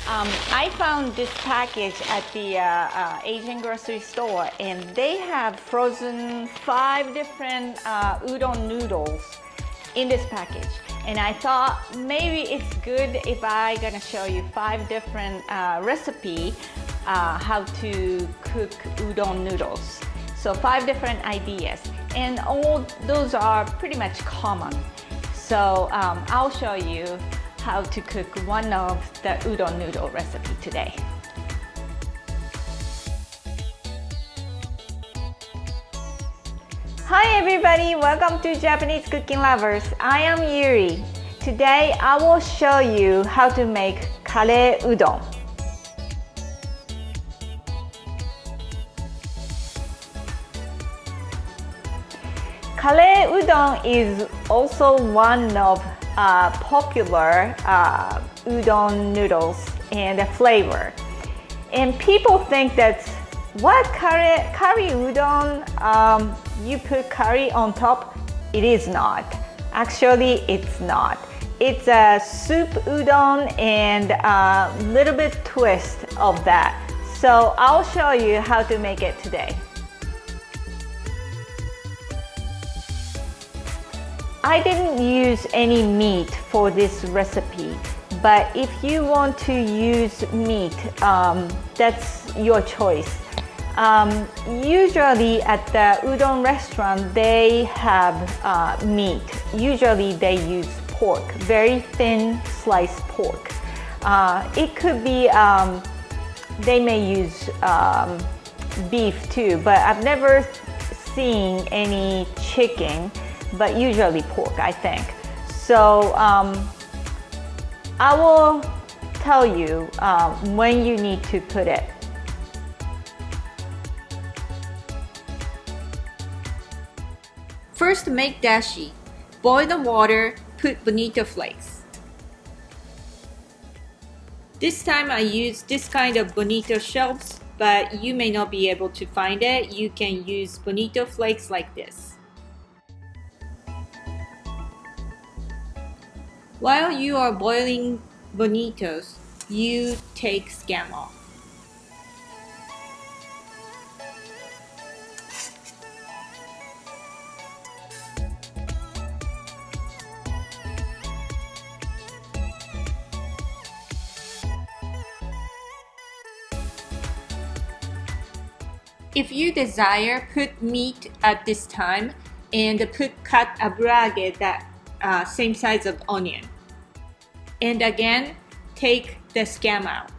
I found this package at the Asian grocery store, and they have frozen 5 different udon noodles in this package. And I thought maybe it's good if I gonna show you 5 different recipe how to cook udon noodles. So 5 different ideas, and all those are pretty much common. So I'll show you how to cook one of the udon noodle recipe today. Hi everybody, welcome to Japanese Cooking Lovers. I am Yuri. Today I will show you how to make kare udon. Kare udon is also one of popular udon noodles and the flavor. And people think that what curry udon, you put curry on top? It is not. Actually, it's not. It's a soup udon and a little bit twist of that. So I'll show you how to make it today. I didn't use any meat for this recipe, but if you want to use meat, that's your choice. Usually at the udon restaurant, they have meat. Usually they use pork, very thin sliced pork. It could be, they may use beef too, but I've never seen any chicken, but usually pork, I think. So I will tell you when you need to put it. First, make dashi. Boil the water, put bonito flakes. This time I use this kind of bonito shells, but you may not be able to find it. You can use bonito flakes like this. While you are boiling bonitos, you take scum off. If you desire, put meat at this time and cut Abura that same size of onion. And again, take the scum out.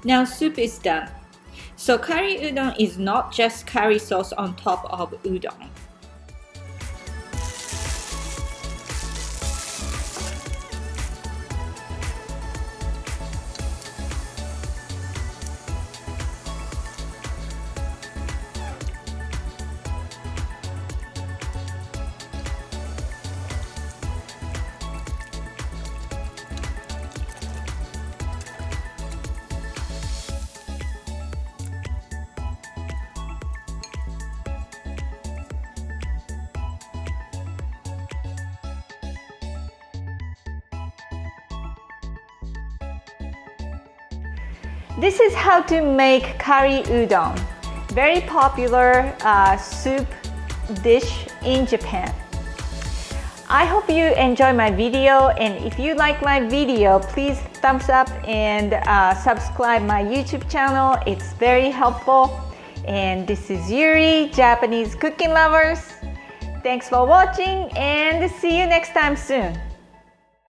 Now soup is done. So curry udon is not just curry sauce on top of udon. This is how to make curry udon. Very popular soup dish in Japan. I hope you enjoy my video, and if you like my video, please thumbs up and subscribe my YouTube channel. It's very helpful. And this is Yuri, Japanese cooking lovers. Thanks for watching and see you next time soon.